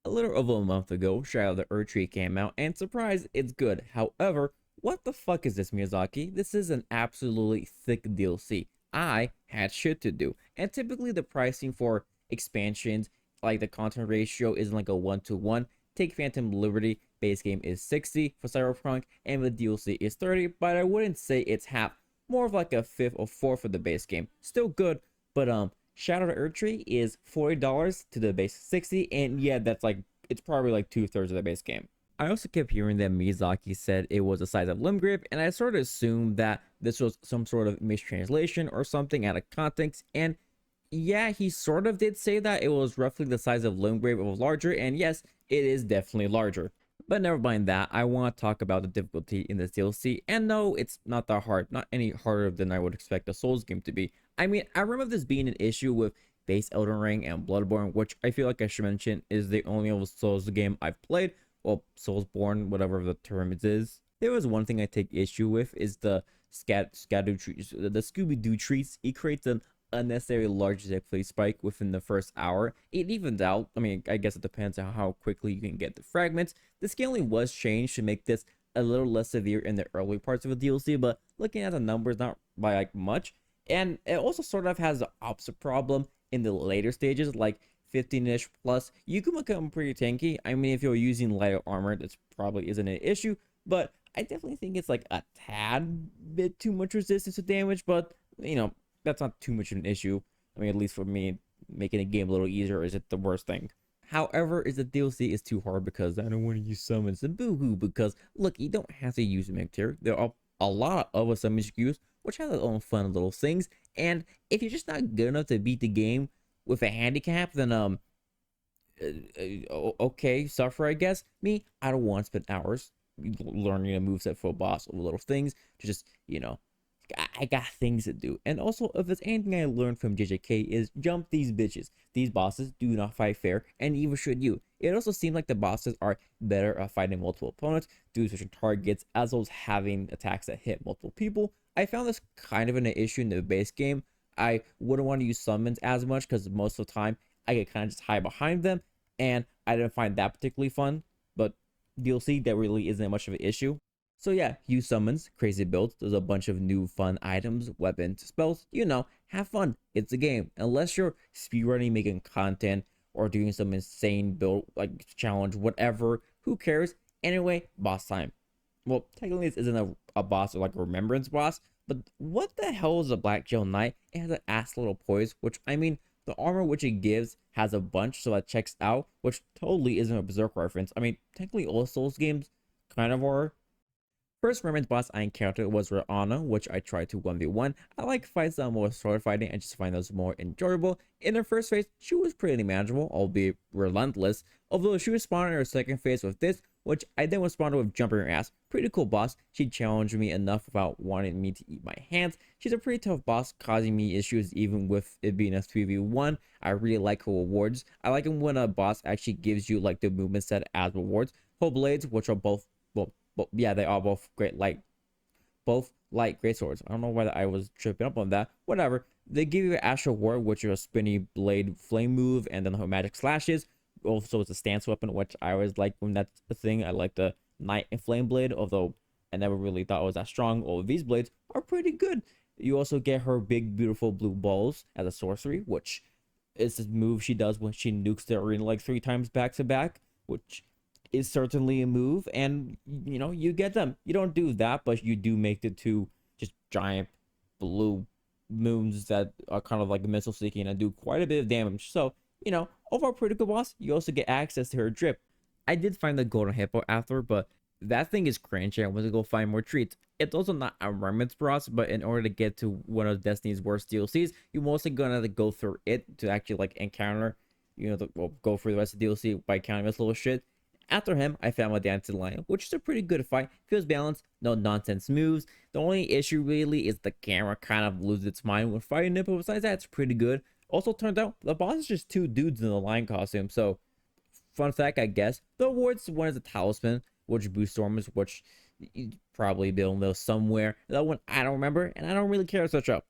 A little over a month ago, Shadow of the Erdtree came out, and surprise, it's good. However, what the fuck is this, Miyazaki? This is an absolutely thick DLC. I had shit to do, and typically the pricing for expansions, like the content ratio, isn't like a 1-to-1. Take Phantom Liberty, base game is 60 for Cyberpunk, and the DLC is 30, but I wouldn't say it's half. More of like a fifth or fourth for the base game. Still good, but Shadow of the Erdtree is $40 to the base 60, and yeah, that's like it's probably like 2/3 of the base game. I also kept hearing that Miyazaki said it was the size of limb grip, and I sort of assumed that this was some sort of mistranslation or something out of context. And yeah, he sort of did say that it was roughly the size of limb grip. It was larger, and yes, it is definitely larger. But never mind that. I want to talk about the difficulty in this DLC. And no, it's not that hard. Not any harder than I would expect a Souls game to be. I mean, I remember this being an issue with base Elden Ring and Bloodborne, which I feel like I should mention is the only Souls game I've played. Well, Soulsborne, whatever the term it is. There was one thing I take issue with is the the Scooby-Doo treats. It creates an unnecessary large difficulty spike within the first hour. It evens out. I mean, I guess it depends on how quickly you can get the fragments. The scaling was changed to make this a little less severe in the early parts of the DLC, but looking at the numbers, not by like much. And it also sort of has the opposite problem in the later stages, like 15-ish plus. You can become pretty tanky. I mean, if you're using lighter armor, this probably isn't an issue, but I definitely think it's like a tad bit too much resistance to damage, but you know, that's not too much of an issue. I mean, at least for me, making a game a little easier isn't the worst thing. However, is the DLC is too hard because I don't want to use summons and boohoo. Because look, you don't have to use Mimicry. There are a lot of other summons you can use, which has its own fun little things. And if you're just not good enough to beat the game with a handicap, then okay, suffer, I guess. Me, I don't want to spend hours learning a moveset for a boss or little things to just, I got things to do. And also, if there's anything I learned from JJK is jump these bitches. These bosses do not fight fair, and neither should you. It also seems like the bosses are better at fighting multiple opponents due to switching targets, as well as having attacks that hit multiple people. I found this kind of an issue in the base game. I wouldn't want to use summons as much because most of the time I could kind of just hide behind them, and I didn't find that particularly fun. But DLC, that really isn't much of an issue. So yeah, use summons, crazy builds. There's a bunch of new fun items, weapons, spells. Have fun. It's a game. Unless you're speedrunning, making content, or doing some insane build, like challenge, whatever. Who cares? Anyway, boss time. Well, technically this isn't a boss or like a remembrance boss, but what the hell is a Black Gel Knight? It has an ass little poise, which I mean, the armor which it gives has a bunch, so that checks out, which totally isn't a Berserk reference. I mean, technically all Souls games kind of are. First remnant boss I encountered was Rihanna, which I tried to 1v1. I like fights that are more sword fighting, I just find those more enjoyable. In her first phase, she was pretty manageable, albeit relentless, although she responded in her second phase with this, which I then responded with jumping her ass. Pretty cool boss. She challenged me enough without wanting me to eat my hands. She's a pretty tough boss, causing me issues even with it being a 3v1. I really like her rewards. I like it when a boss actually gives you like the movement set as rewards. Her blades, which are both, well, yeah, they are both both light great swords. I don't know why I was tripping up on that. Whatever. They give you Astral Ward, which is a spinny blade flame move, and then her magic slashes. Also, it's a stance weapon, which I always like when that's the thing. I like the Knight and Flame Blade, although I never really thought it was that strong. All of these blades are pretty good. You also get her big, beautiful blue balls as a sorcery, which is this move she does when she nukes the arena like 3 times back to back, which is certainly a move. And you get them. You don't do that, but you do make the two just giant blue moons that are kind of like missile seeking and do quite a bit of damage. So overall pretty good boss. You also get access to her drip. I did find the golden hippo after, but that thing is cringe. I want to go find more treats. It's also not a remnants boss, but in order to get to one of Destiny's worst DLCs, you're mostly gonna have to go through it to actually like encounter, go through the rest of the DLC by counting this little shit. After him, I found my dancing lion, which is a pretty good fight. Feels balanced, no nonsense moves. The only issue really is the camera kind of loses its mind when fighting it, but besides that, it's pretty good. Also, turned out the boss is just 2 dudes in the lion costume, so fun fact, I guess. The awards, one is a talisman, which boosts storms, which you probably build those somewhere. That one I don't remember, and I don't really care to search up.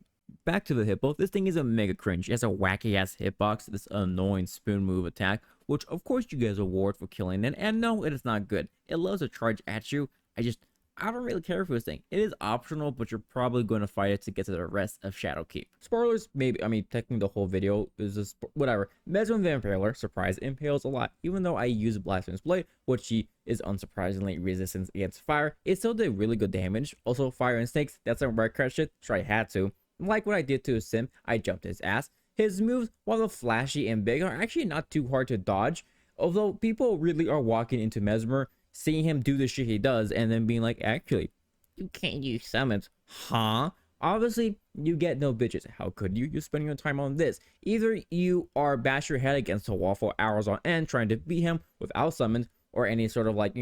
Back to the hippo. This thing is a mega cringe. It has a wacky ass hitbox, this annoying spoon move attack, which of course you get a reward for killing it. And no, it is not good. It loves to charge at you. I don't really care for this thing. It is optional, but you're probably going to fight it to get to the rest of Shadowkeep. Spoilers, maybe. I mean, technically the whole video is just whatever. Mesmer Vampaler, surprise, impales a lot. Even though I use Blasphemous Blade, which she is unsurprisingly resistant against fire, it still did really good damage. Also, fire and snakes, that's not where I crushed it, so I had to. Like what I did to Sim, I jumped his ass. His moves, while they're flashy and big, are actually not too hard to dodge. Although people really are walking into Mesmer, seeing him do the shit he does, and then being like, actually, you can't use summons. Huh? Obviously, you get no bitches. How could you? You're spending your time on this. Either you are bash your head against a wall for hours on end trying to beat him without summons or any sort of like,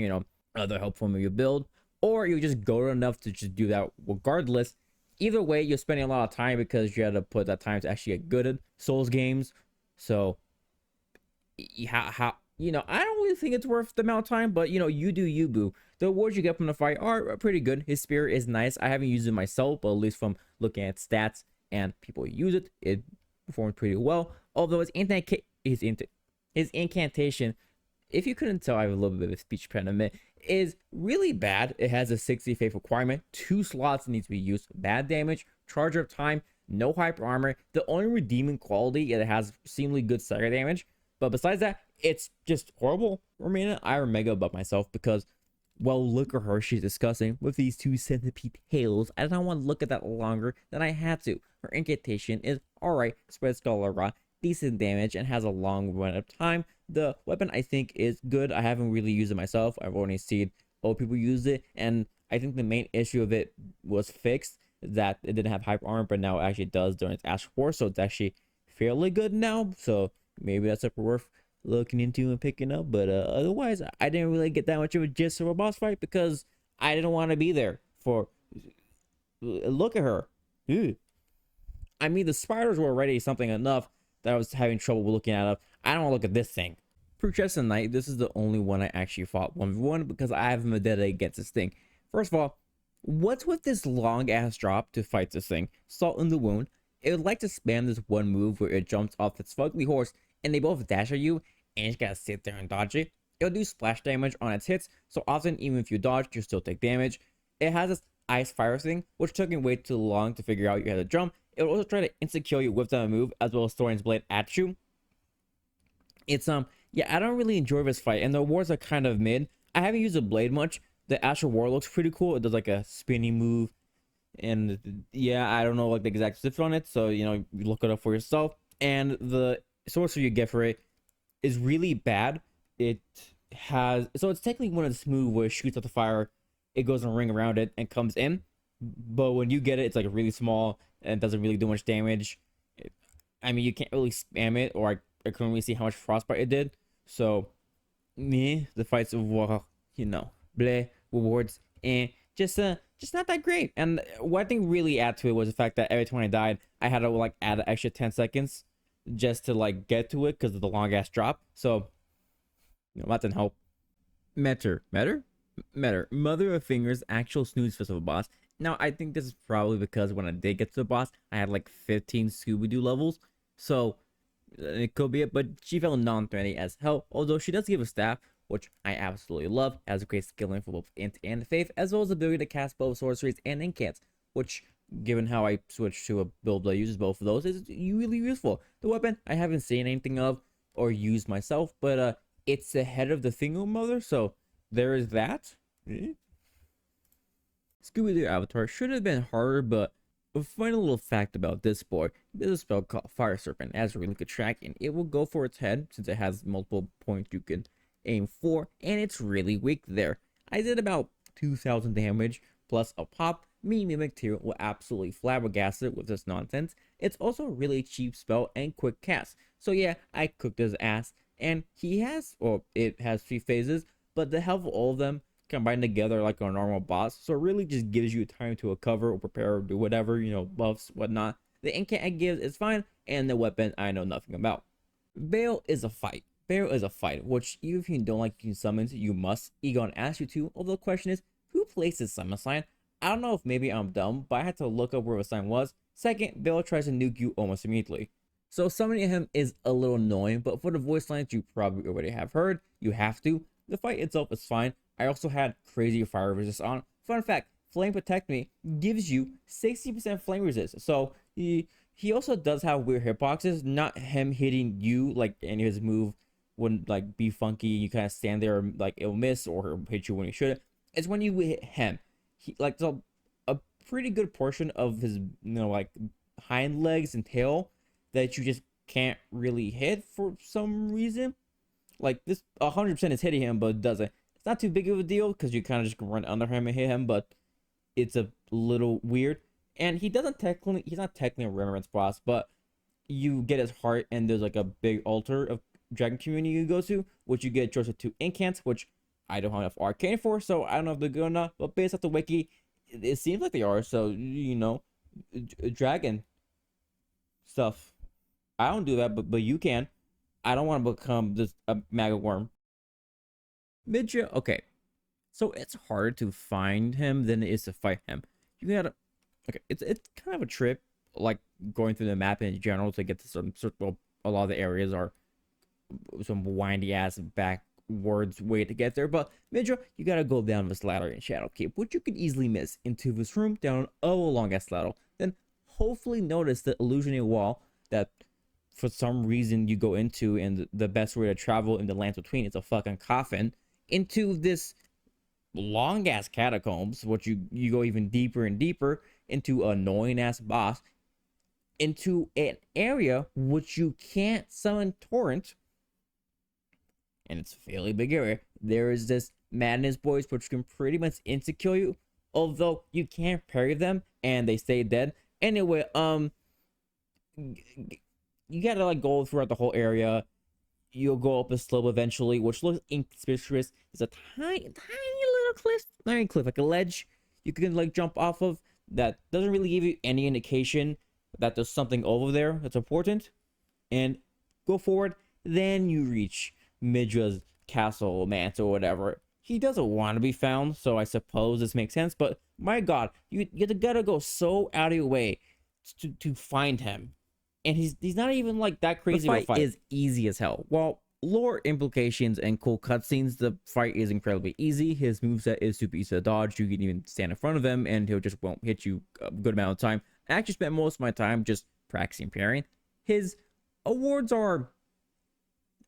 other help from your build, or you just go enough to just do that regardless. Either way, you're spending a lot of time because you had to put that time to actually get good at Souls games. So, I don't really think it's worth the amount of time, but you do you, boo. The rewards you get from the fight are pretty good. His spear is nice. I haven't used it myself, but at least from looking at stats and people who use it, it performed pretty well. Although his incantation, if you couldn't tell, I have a little bit of a speech impediment, is really bad. It has a 60 faith requirement. 2 slots need to be used. Bad damage, charge up time, no hyper armor. The only redeeming quality, it has seemingly good stagger damage. But besides that, it's just horrible. Romina, I am mega above myself because, well, look at her. She's discussing with these 2 centipede tails. I don't want to look at that longer than I had to. Her incantation is alright, spread Scholar Rot, decent damage, and has a long run of time. The weapon, I think, is good. I haven't really used it myself. I've only seen other people use it, and I think the main issue of it was fixed, that it didn't have hyper armor, but now it actually does during its Ash War, so it's actually fairly good now. So maybe that's worth looking into and picking up. But otherwise, I didn't really get that much of a gist of a boss fight because I didn't want to be there for. Look at her. Ew. I mean, the spiders were already something enough that I was having trouble looking at. I don't want to look at this thing. For Chest and Knight, this is the only one I actually fought 1v1 because I have a vendetta against this thing. First of all, what's with this long ass drop to fight this thing? Salt in the wound. It would like to spam this one move where it jumps off its fugly horse and they both dash at you and you just gotta sit there and dodge it. It'll do splash damage on its hits, so often even if you dodge, you still take damage. It has this ice fire thing, which took me way too long to figure out you had to jump. It will also try to insta-kill you with that move, as well as throwing its blade at you. It's yeah, I don't really enjoy this fight, and the rewards are kind of mid. I haven't used the blade much. The Astral War looks pretty cool. It does like a spinning move, and yeah, I don't know like the exact specifics on it, so you look it up for yourself. And the sorcery you get for it is really bad. It's technically one of the smooth where it shoots out the fire, it goes in a ring around it and comes in. But when you get it, it's like really small and it doesn't really do much damage. I mean, you can't really spam it, or I couldn't really see how much frostbite it did. So, the fights of bleh, rewards, and just not that great. And what I think really added to it was the fact that every time I died, I had to like add an extra 10 seconds just to like get to it because of the long ass drop. So that didn't help. Mother of Fingers, actual snooze fest of a boss. Now I think this is probably because when I did get to the boss, I had like 15 Scooby-Doo levels, so it could be it. But she felt non-threatening as hell, although she does give a staff, which I absolutely love. Has a great skilling for both int and faith, as well as the ability to cast both sorceries and incants, which, given how I switched to a build that uses both of those, is really useful. The weapon I haven't seen anything of or used myself, but it's the head of the Thingo Mother, so there is that. Scooby-Doo Avatar should have been harder, but a funny little fact about this boy, there's a spell called Fire Serpent. It has a really good track, and it will go for its head since it has multiple points you can aim for, and it's really weak there. I did about 2,000 damage plus a pop. Me, Mimic Tier will absolutely flabbergasted with this nonsense. It's also a really cheap spell and quick cast. So yeah, I cooked his ass, and it has 3 phases, but the health of all of them combined together like a normal boss, so it really just gives you time to recover or prepare or do whatever, buffs, whatnot. The incant it gives is fine, and the weapon I know nothing about. Veil is a fight, which even if you don't like using summons, you must. Egon asks you to, although the question is, who places summon sign? I don't know if maybe I'm dumb, but I had to look up where the sign was. Second, Veil tries to nuke you almost immediately. So summoning him is a little annoying, but for the voice lines you probably already have heard, you have to. The fight itself is fine. I also had crazy fire resist on. Fun fact, Flame Protect Me gives you 60% flame resist. So he also does have weird hitboxes, not him hitting you like any of his move wouldn't like be funky. You kind of stand there like it'll miss or hit you when you should. It's when you hit him. He like a pretty good portion of his like hind legs and tail that you just can't really hit for some reason. Like this 100% is hitting him, but it doesn't. It's not too big of a deal because you kind of just run under him and hit him, but it's a little weird. And he's not technically a remembrance boss, but you get his heart and there's like a big altar of dragon community you go to, which you get chosen to incants, which I don't have enough arcane for, so I don't know if they're good or not. But based off the wiki, it seems like they are. So dragon stuff. I don't do that, but you can. I don't want to become just a maggot worm. Midja, okay. So it's harder to find him than it is to fight him. You gotta, okay. It's kind of a trip, like going through the map in general to get to some well, a lot of the areas are some windy ass backwards way to get there. But Midra, you gotta go down this ladder in Shadowkeep, which you can easily miss into this room down a long ass ladder. Then hopefully notice the illusioning wall that for some reason you go into, and the best way to travel in the lands between is a fucking coffin into this long ass catacombs, which you go even deeper and deeper into annoying ass boss, into an area which you can't summon torrent, and it's a fairly big area. There is this madness boys which can pretty much insta-kill you, although you can't parry them and they stay dead. Anyway, you gotta like go throughout the whole area. You'll go up a slope eventually, which looks inconspicuous. There's a tiny little cliff, not even cliff, like a ledge you can like jump off of that doesn't really give you any indication that there's something over there that's important. And go forward, then you reach Midra's castle, mantle, or whatever. He doesn't want to be found, so I suppose this makes sense. But my God, you gotta go so out of your way to find him, and he's not even like that crazy. The fight is easy as hell. While lore implications and cool cutscenes, the fight is incredibly easy. His moveset is super easy to dodge. You can even stand in front of him and he'll just won't hit you a good amount of time. I actually spent most of my time just practicing parrying. His awards are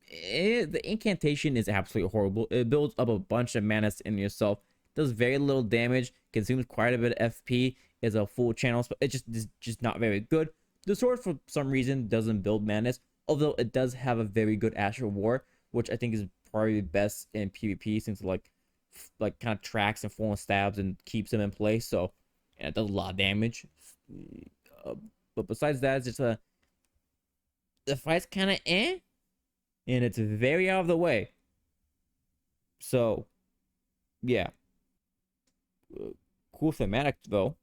the incantation is absolutely horrible. It builds up a bunch of mana in yourself, does very little damage, consumes quite a bit of FP, is a full channel, but it's just not very good. The sword for some reason doesn't build mana, although it does have a very good Astral War, which I think is probably best in PvP since it like kind of tracks and falling stabs and keeps them in place. So and it does a lot of damage. But besides that, it's just the fight's kind of and it's very out of the way. So yeah, cool thematic though.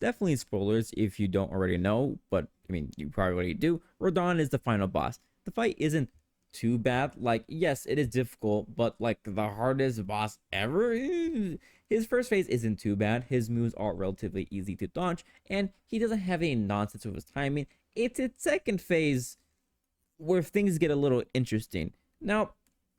Definitely spoilers if you don't already know, but I mean, you probably already do. Radon is the final boss. The fight isn't too bad. Like, yes, it is difficult, but like the hardest boss ever. His first phase isn't too bad. His moves are relatively easy to dodge, and he doesn't have any nonsense with his timing. It's its second phase where things get a little interesting. Now,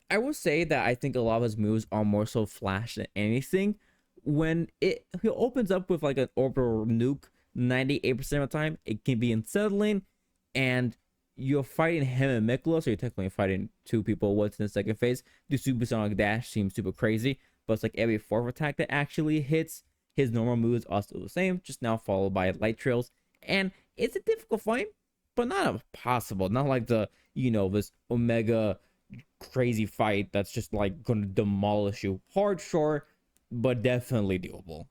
I will say that I think a lot of his moves are more so flash than anything. When he opens up with like an orbital nuke 98% of the time, it can be unsettling, and you're fighting him and Miquella, so you're technically fighting two people. What's in the second phase? The supersonic dash seems super crazy, but it's like every fourth attack that actually hits. His normal moves are still the same, just now followed by light trails, and it's a difficult fight, but not impossible. Not like this Omega crazy fight that's just like gonna demolish you. Hard, sure, but definitely doable.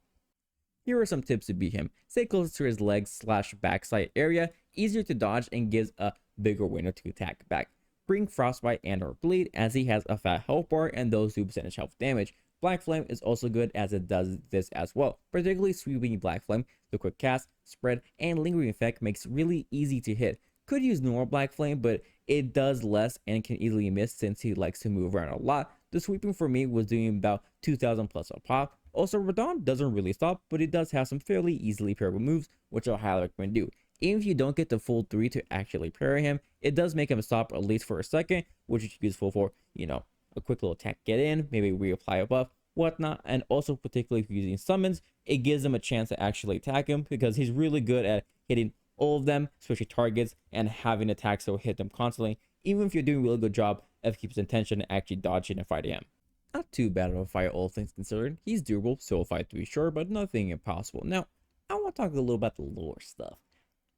Here are some tips to beat him. Stay close to his legs / backside area, easier to dodge and gives a bigger window to attack back. Bring Frostbite and or Bleed as he has a fat health bar and those 2% health damage. Black Flame is also good as it does this as well, particularly Sweeping Black Flame. The quick cast, spread, and lingering effect makes really easy to hit. Could use normal Black Flame, but it does less and can easily miss since he likes to move around a lot. The sweeping for me was doing about 2,000 plus a pop. Also, Radon doesn't really stop, but it does have some fairly easily parable moves, which I'll highly recommend do. Even if you don't get the full 3 to actually parry him, it does make him stop at least for a second, which is useful for, a quick little attack, get in, maybe reapply a buff, whatnot. And also, particularly if you're using summons, it gives him a chance to actually attack him because he's really good at hitting all of them, especially targets, and having attacks that will hit them constantly, even if you're doing a really good job of keeping his attention and actually dodging and fighting him. Not too bad of a fight, all things considered. He's doable, so a fight to be sure, but nothing impossible. Now, I want to talk a little about the lore stuff.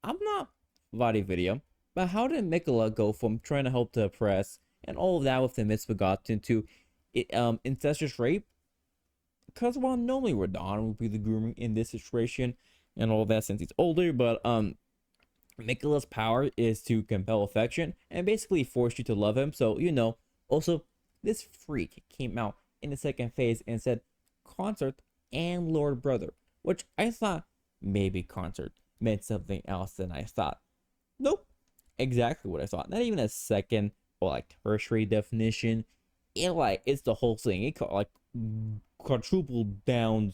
I'm not body video, but how did Miquella go from trying to help the oppressed and all of that with the misbegotten to incestuous rape? Because while normally Radahn would be the groomer in this situation and all that since he's older, but Miquella's power is to compel affection and basically force you to love him. So, also, this freak came out in the second phase and said Consort and Lord Brother, which I thought maybe Consort meant something else than I thought. Nope, exactly what I thought. Not even a second or like tertiary definition. It's the whole thing. It like quadrupled down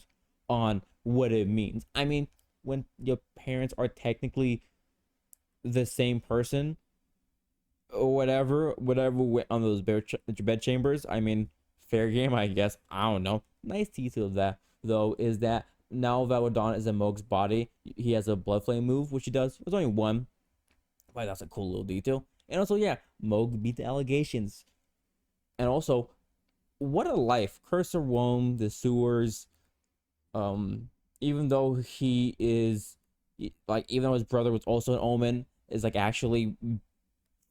on what it means. I mean, when your parents are technically the same person or whatever went on those bed chambers, I mean, fair game, I guess. I don't know. Nice detail of that though is that now that Radahn is in Mohg's body, he has a blood flame move, which he does. There's only one, but that's a cool little detail. And also, yeah, Mohg beat the allegations. And also, what a life. Cursor roam the sewers. Even though he is even though his brother was also an omen, is like actually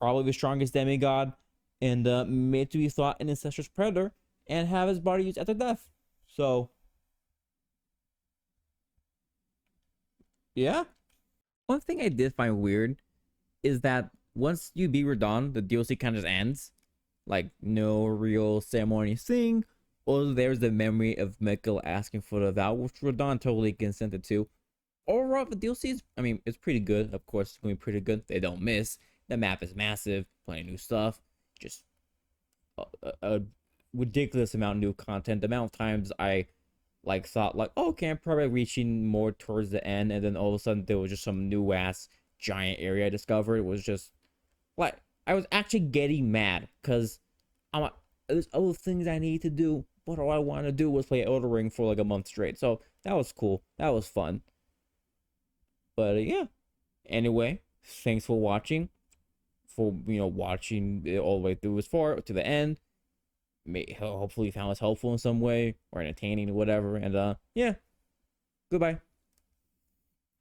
probably the strongest demigod, and made to be thought an incestuous predator, and have his body used after death. So yeah. One thing I did find weird is that once you beat Radahn, the DLC kind of just ends. Like, no real ceremony thing. Or there's the memory of Miquella asking for the vow, which Radahn totally consented to. Overall, the DLC is, I mean, it's pretty good. Of course, it's going to be pretty good. They don't miss. The map is massive. Plenty of new stuff. Just a ridiculous amount of new content. The amount of times I thought oh, okay, I'm probably reaching more towards the end, and then all of a sudden there was just some new ass giant area I discovered. It was just like I was actually getting mad because I'm like, there's other things I need to do, but all I want to do was play Elden Ring for like a month straight. So that was cool. That was fun. But yeah. Anyway, thanks for watching. For watching it all the way through as far to the end. Hopefully you found this helpful in some way or entertaining or whatever. And yeah, goodbye.